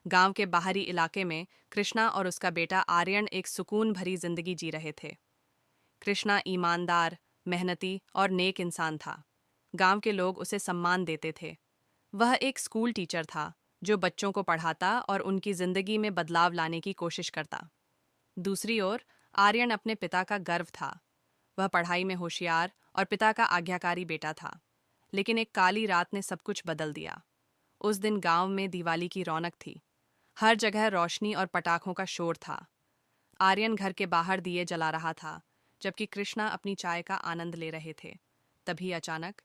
गांव के बाहरी इलाके में कृष्णा और उसका बेटा आर्यन एक सुकून भरी जिंदगी जी रहे थे। कृष्णा ईमानदार, मेहनती और नेक इंसान था। गांव के लोग उसे सम्मान देते थे। वह एक स्कूल टीचर था जो बच्चों को पढ़ाता और उनकी जिंदगी में बदलाव लाने की कोशिश करता। दूसरी ओर आर्यन अपने पिता का गर्व था। वह पढ़ाई में होशियार और पिता का आज्ञाकारी बेटा था। लेकिन एक काली रात ने सब कुछ बदल दिया। उस दिन गांव में दिवाली की रौनक थी। हर जगह रोशनी और पटाखों का शोर था। आर्यन घर के बाहर दिए जला रहा था, जबकि कृष्णा अपनी चाय का आनंद ले रहे थे। तभी अचानक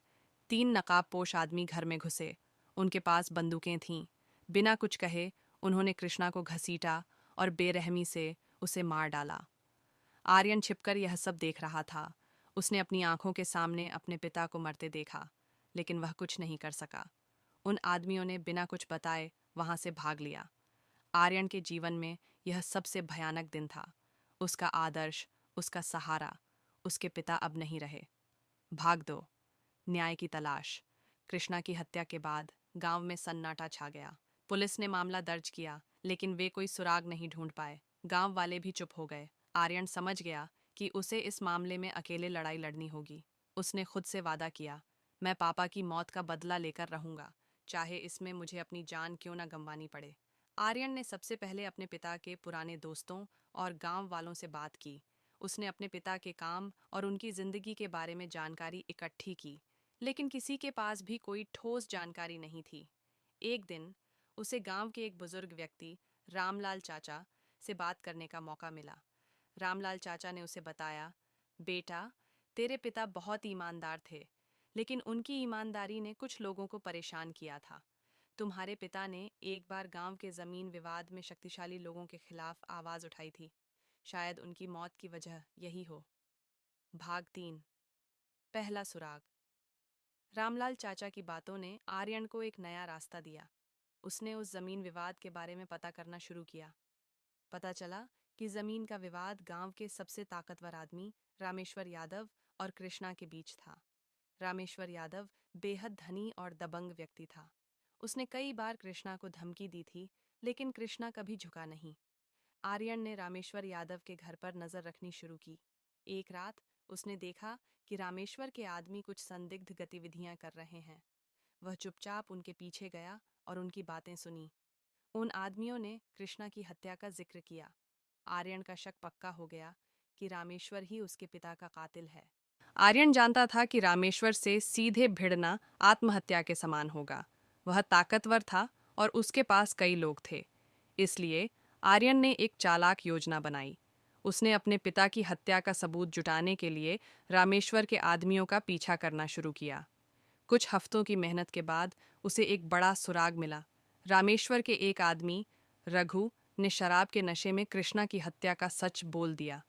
3 नकाबपोश आदमी घर में घुसे। उनके पास बंदूकें थीं। बिना कुछ कहे उन्होंने कृष्णा को घसीटा और बेरहमी से उसे मार डाला। आर्यन छिपकर यह सब देख रहा था। उसने अपनी आंखों के सामने अपने पिता को मरते देखा, लेकिन वह कुछ नहीं कर सका। उन आदमियों ने बिना कुछ बताए वहां से भाग लिया। आर्यन के जीवन में यह सबसे भयानक दिन था। उसका आदर्श, उसका सहारा, उसके पिता अब नहीं रहे। भाग दो, न्याय की तलाश। कृष्णा की हत्या के बाद गांव में सन्नाटा छा गया। पुलिस ने मामला दर्ज किया, लेकिन वे कोई सुराग नहीं ढूंढ पाए। गांव वाले भी चुप हो गए। आर्यन समझ गया कि उसे इस मामले में अकेले लड़ाई लड़नी होगी। उसने खुद से वादा किया, मैं पापा की मौत का बदला लेकर रहूंगा, चाहे इसमें मुझे अपनी जान क्यों न गंवानी पड़े। आर्यन ने सबसे पहले अपने पिता के पुराने दोस्तों और गांव वालों से बात की। उसने अपने पिता के काम और उनकी जिंदगी के बारे में जानकारी इकट्ठी की, लेकिन किसी के पास भी कोई ठोस जानकारी नहीं थी। एक दिन उसे गांव के एक बुजुर्ग व्यक्ति रामलाल चाचा से बात करने का मौका मिला। रामलाल चाचा ने उसे बताया, बेटा, तेरे पिता बहुत ईमानदार थे, लेकिन उनकी ईमानदारी ने कुछ लोगों को परेशान किया था। तुम्हारे पिता ने एक बार गांव के जमीन विवाद में शक्तिशाली लोगों के खिलाफ आवाज उठाई थी। शायद उनकी मौत की वजह यही हो। भाग 3, पहला सुराग। रामलाल चाचा की बातों ने आर्यन को एक नया रास्ता दिया। उसने उस जमीन विवाद के बारे में पता करना शुरू किया। पता चला कि जमीन का विवाद गांव के सबसे ताकतवर आदमी रामेश्वर यादव और कृष्णा के बीच था। रामेश्वर यादव बेहद धनी और दबंग व्यक्ति था। उसने कई बार कृष्णा को धमकी दी थी, लेकिन कृष्णा कभी झुका नहीं। आर्यन ने रामेश्वर यादव के घर पर नजर रखनी शुरू की। एक रात उसने देखा कि रामेश्वर के आदमी कुछ संदिग्ध गतिविधियां कर रहे हैं। वह चुपचाप उनके पीछे गया और उनकी बातें सुनी। उन आदमियों ने कृष्णा की हत्या का जिक्र किया। आर्यन का शक पक्का हो गया कि रामेश्वर ही उसके पिता का कातिल है। आर्यन जानता था कि रामेश्वर से सीधे भिड़ना आत्महत्या के समान होगा। वह ताकतवर था और उसके पास कई लोग थे। इसलिए आर्यन ने एक चालाक योजना बनाई। उसने अपने पिता की हत्या का सबूत जुटाने के लिए रामेश्वर के आदमियों का पीछा करना शुरू किया। कुछ हफ्तों की मेहनत के बाद उसे एक बड़ा सुराग मिला। रामेश्वर के एक आदमी, रघु, ने शराब के नशे में कृष्णा की हत्या का सच बोल दिया।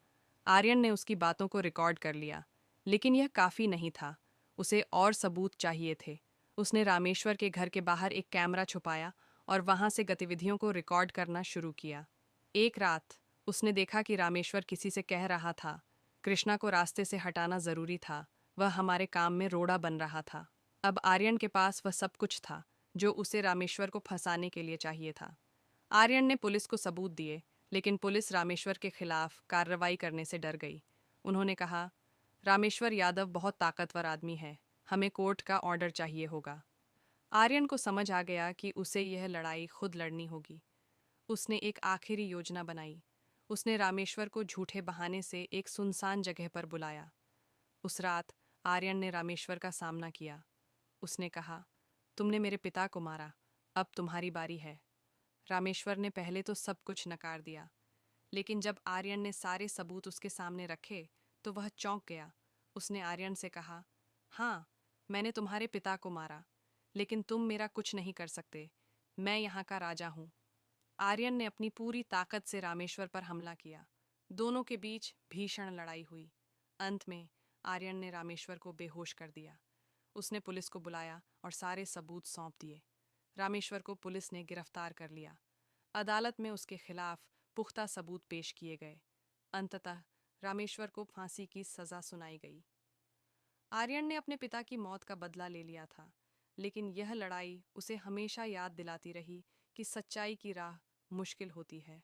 आर्यन ने उसकी बातों को रिकॉर्ड कर लिया, लेकिन यह काफ़ी नहीं था। उसे और सबूत चाहिए थे। उसने रामेश्वर के घर के बाहर एक कैमरा छुपाया और वहां से गतिविधियों को रिकॉर्ड करना शुरू किया। एक रात उसने देखा कि रामेश्वर किसी से कह रहा था, कृष्णा को रास्ते से हटाना जरूरी था, वह हमारे काम में रोड़ा बन रहा था। अब आर्यन के पास वह सब कुछ था जो उसे रामेश्वर को फंसाने के लिए चाहिए था। आर्यन ने पुलिस को सबूत दिए, लेकिन पुलिस रामेश्वर के खिलाफ कार्रवाई करने से डर गई। उन्होंने कहा, रामेश्वर यादव बहुत ताकतवर आदमी है, हमें कोर्ट का ऑर्डर चाहिए होगा। आर्यन को समझ आ गया कि उसे यह लड़ाई खुद लड़नी होगी। उसने एक आखिरी योजना बनाई। उसने रामेश्वर को झूठे बहाने से एक सुनसान जगह पर बुलाया। उस रात आर्यन ने रामेश्वर का सामना किया। उसने कहा, तुमने मेरे पिता को मारा, अब तुम्हारी बारी है। रामेश्वर ने पहले तो सब कुछ नकार दिया, लेकिन जब आर्यन ने सारे सबूत उसके सामने रखे तो वह चौंक गया। उसने आर्यन से कहा, हाँ, मैंने तुम्हारे पिता को मारा, लेकिन तुम मेरा कुछ नहीं कर सकते। मैं यहाँ का राजा हूँ। आर्यन ने अपनी पूरी ताकत से रामेश्वर पर हमला किया। दोनों के बीच भीषण लड़ाई हुई। अंत में आर्यन ने रामेश्वर को बेहोश कर दिया। उसने पुलिस को बुलाया और सारे सबूत सौंप दिए। रामेश्वर को पुलिस ने गिरफ्तार कर लिया। अदालत में उसके खिलाफ पुख्ता सबूत पेश किए गए। अंततः रामेश्वर को फांसी की सजा सुनाई गई। आर्यन ने अपने पिता की मौत का बदला ले लिया था, लेकिन यह लड़ाई उसे हमेशा याद दिलाती रही कि सच्चाई की राह मुश्किल होती है।